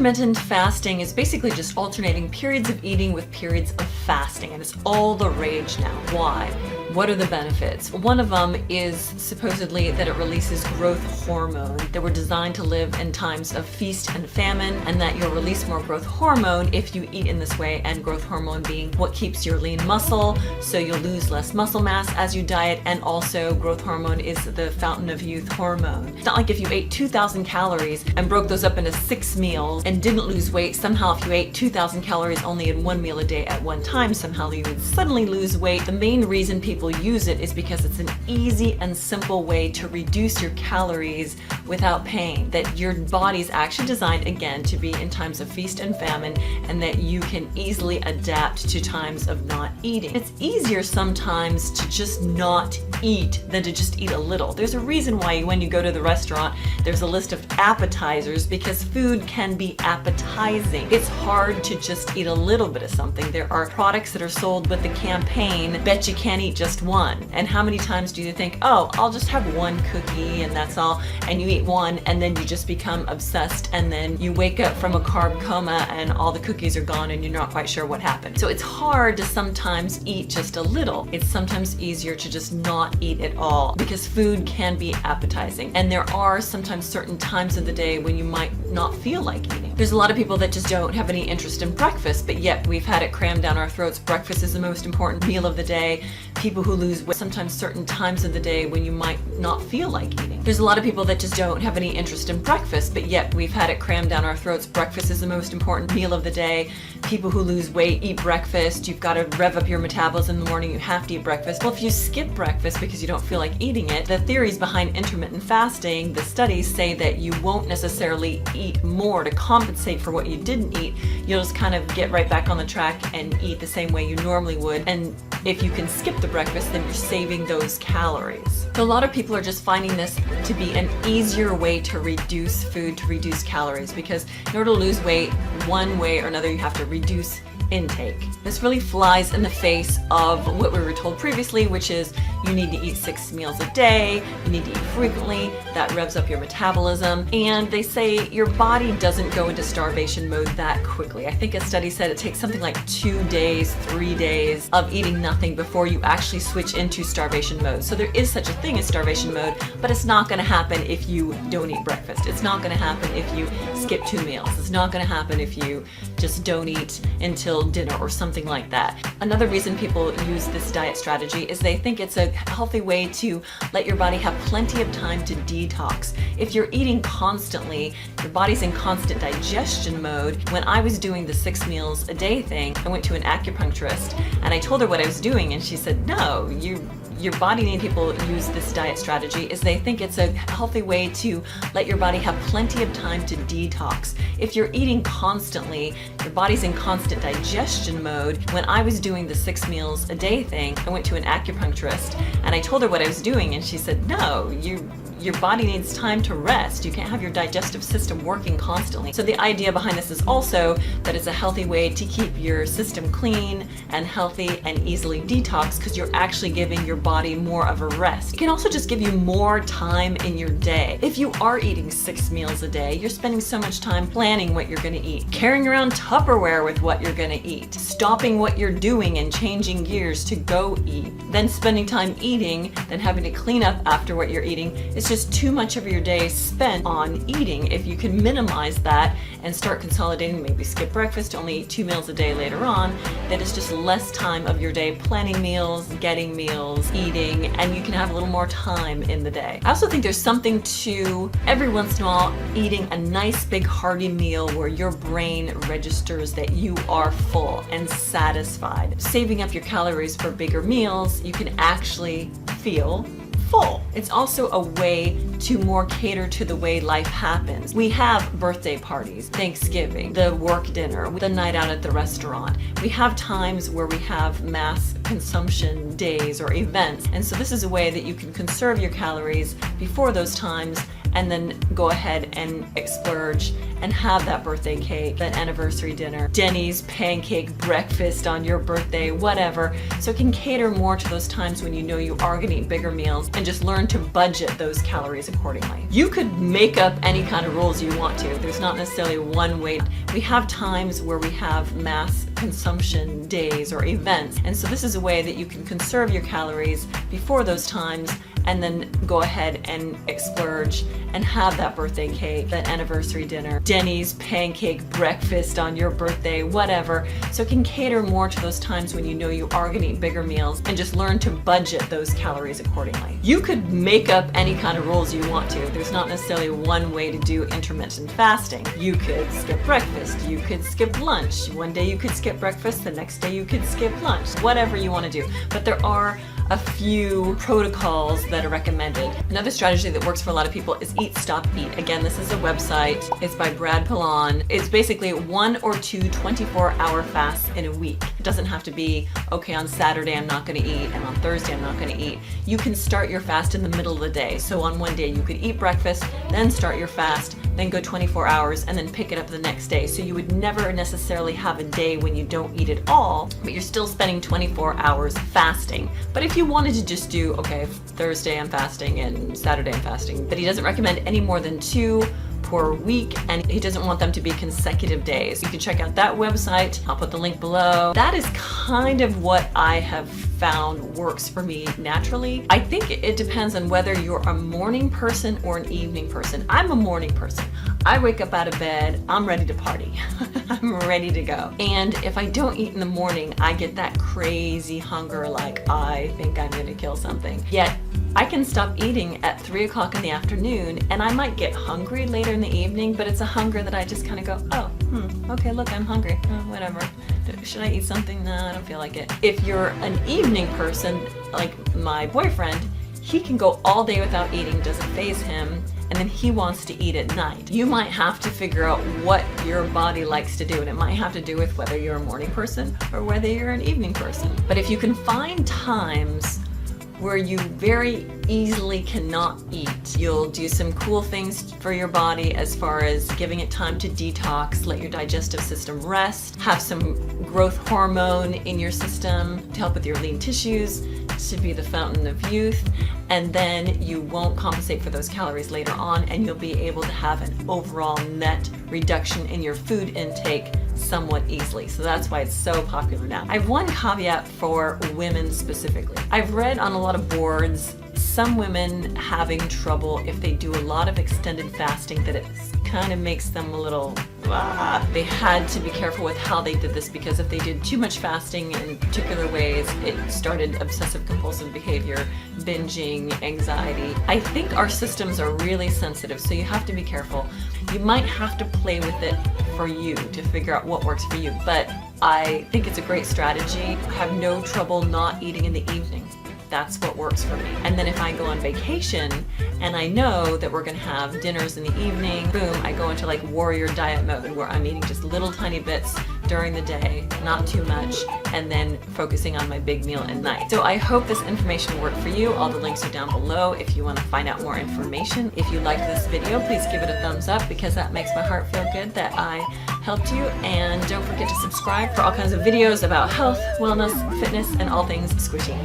Intermittent fasting is basically just alternating periods of eating with periods of fasting, and it's all the rage now. Why? What are the benefits? One of them is supposedly that it releases growth hormone, that we're designed to live in times of feast and famine, and that you'll release more growth hormone if you eat in this way, and growth hormone being what keeps your lean muscle, so you'll lose less muscle mass as you diet, and also growth hormone is the fountain of youth hormone. It's not like if you ate 2,000 calories and broke those up into 6 meals and didn't lose weight, somehow if you ate 2,000 calories only in 1 meal a day at one time, somehow you would suddenly lose weight. The main reason people use it is because it's an easy and simple way to reduce your calories without pain. That your body's actually designed, again, to be in times of feast and famine, and that you can easily adapt to times of not eating. It's easier sometimes to just not eat than to just eat a little. There's a reason why when you go to the restaurant, there's a list of appetizers, because food can be appetizing. It's hard to just eat a little bit of something. There are products that are sold with the campaign, bet you can't eat just one. And how many times do you think, oh, I'll just have one cookie and that's all, and you eat one and then you just become obsessed, and then you wake up from a carb coma and all the cookies are gone and you're not quite sure what happened. So it's hard to sometimes eat just a little. It's sometimes easier to just not eat at all, because food can be appetizing. And there are sometimes certain times of the day when you might not feel like eating. There's a lot of people that just don't have any interest in breakfast, but yet we've had it crammed down our throats. Breakfast is the most important meal of the day. People who lose weight, sometimes certain times of the day when you might not feel like eating. There's a lot of people that just don't have any interest in breakfast, but yet we've had it crammed down our throats. Breakfast is the most important meal of the day. People who lose weight eat breakfast. You've got to rev up your metabolism in the morning. You have to eat breakfast. Well, if you skip breakfast because you don't feel like eating it, the theories behind intermittent fasting, the studies say that you won't necessarily eat more to compensate for what you didn't eat. You'll just kind of get right back on the track and eat the same way you normally would. And if you can skip the breakfast, then you're saving those calories. So a lot of people are just finding this to be an easier way to reduce food, to reduce calories, because in order to lose weight, one way or another, you have to reduce intake. This really flies in the face of what we were told previously, which is you need to eat 6 meals a day, you need to eat frequently, that revs up your metabolism, and they say your body doesn't go into starvation mode that quickly. I think a study said it takes something like 2 days, 3 days of eating nothing before you actually switch into starvation mode. So there is such a thing as starvation mode, but it's not going to happen if you don't eat breakfast. It's not going to happen if you skip 2 meals. It's not going to happen if you just don't eat until dinner or something like that. Another reason people use this diet strategy is they think it's a healthy way to let your body have plenty of time to detox. If you're eating constantly, your body's in constant digestion mode. When I was doing the 6 meals a day thing, I went to an acupuncturist and I told her what I was doing, and she said, no, your body needs. People use this diet strategy is they think it's a healthy way to let your body have plenty of time to detox. If you're eating constantly, your body's in constant digestion mode. When I was doing the 6 meals a day thing, I went to an acupuncturist and I told her what I was doing, and she said, no, your body needs time to rest. You can't have your digestive system working constantly. So the idea behind this is also that it's a healthy way to keep your system clean and healthy and easily detox, because you're actually giving your body more of a rest. It can also just give you more time in your day. If you are eating 6 meals a day, you're spending so much time planning what you're going to eat, carrying around Tupperware with what you're going to eat, stopping what you're doing and changing gears to go eat, then spending time eating, then having to clean up after what you're eating. It's just too much of your day spent on eating. If you can minimize that and start consolidating, maybe skip breakfast, only eat 2 meals a day later on, then it's just less time of your day planning meals, getting meals, eating, and you can have a little more time in the day. I also think there's something to every once in a while eating a nice big hearty meal where your brain registers that you are full and satisfied. Saving up your calories for bigger meals, you can actually feel full. It's also a way to more cater to the way life happens. We have birthday parties, Thanksgiving, the work dinner, the night out at the restaurant. We have times where we have mass consumption days or events. And so this is a way that you can conserve your calories before those times and then go ahead and splurge and have that birthday cake, that anniversary dinner, Denny's pancake breakfast on your birthday, whatever. So it can cater more to those times when you know you are gonna eat bigger meals, and just learn to budget those calories accordingly. You could make up any kind of rules you want to. There's not necessarily one way. We have times where we have mass consumption days or events, and so this is a way that you can conserve your calories before those times and then go ahead and splurge and have that birthday cake, that anniversary dinner, Denny's pancake breakfast on your birthday, whatever. So it can cater more to those times when you know you are gonna eat bigger meals, and just learn to budget those calories accordingly. You could make up any kind of rules you want to. There's not necessarily one way to do intermittent fasting. You could skip breakfast, you could skip lunch. One day you could skip breakfast, the next day you could skip lunch, whatever you wanna do. But there are a few protocols that are recommended. Another strategy that works for a lot of people is Eat, Stop, Eat. Again, this is a website. It's by Pilon. It's basically 1 or 2 24-hour fasts in a week. It doesn't have to be, okay, on Saturday I'm not gonna eat, and on Thursday I'm not gonna eat. You can start your fast in the middle of the day. So on one day you could eat breakfast, then start your fast, then go 24 hours, and then pick it up the next day. So you would never necessarily have a day when you don't eat at all, but you're still spending 24 hours fasting. But if you wanted to just do, okay, Thursday I'm fasting and Saturday I'm fasting, but he doesn't recommend any more than 2 per week, and he doesn't want them to be consecutive days. You can check out that website. I'll put the link below. That is kind of what I have found works for me naturally. I think it depends on whether you're a morning person or an evening person. I'm a morning person. I wake up out of bed, I'm ready to party. I'm ready to go. And if I don't eat in the morning, I get that crazy hunger, like I think I'm gonna kill something. Yet I can stop eating at 3 o'clock in the afternoon, and I might get hungry later in the evening, but it's a hunger that I just kind of go, oh, okay, look, I'm hungry, whatever. Should I eat something? No, I don't feel like it. If you're an evening person, like my boyfriend, he can go all day without eating, doesn't faze him, and then he wants to eat at night. You might have to figure out what your body likes to do, and it might have to do with whether you're a morning person or whether you're an evening person. But if you can find times where you very easily cannot eat, you'll do some cool things for your body as far as giving it time to detox, let your digestive system rest, have some growth hormone in your system to help with your lean tissues, to be the fountain of youth, and then you won't compensate for those calories later on, and you'll be able to have an overall net reduction in your food intake somewhat easily. So that's why it's so popular now. I have one caveat for women specifically. I've read on a lot of boards some women having trouble if they do a lot of extended fasting, that it kind of makes them a little they had to be careful with how they did this, because if they did too much fasting in particular ways, it started obsessive compulsive behavior, binging, anxiety. I think our systems are really sensitive, so you have to be careful. You might have to play with it for you to figure out what works for you, but I think it's a great strategy. I have no trouble not eating in the evening. That's what works for me. And then if I go on vacation and I know that we're gonna have dinners in the evening, boom, I go into like warrior diet mode where I'm eating just little tiny bits during the day, not too much, and then focusing on my big meal at night. So I hope this information worked for you. All the links are down below if you want to find out more information. If you like this video, please give it a thumbs up, because that makes my heart feel good that I helped you. And don't forget to subscribe for all kinds of videos about health, wellness, fitness, and all things squishy.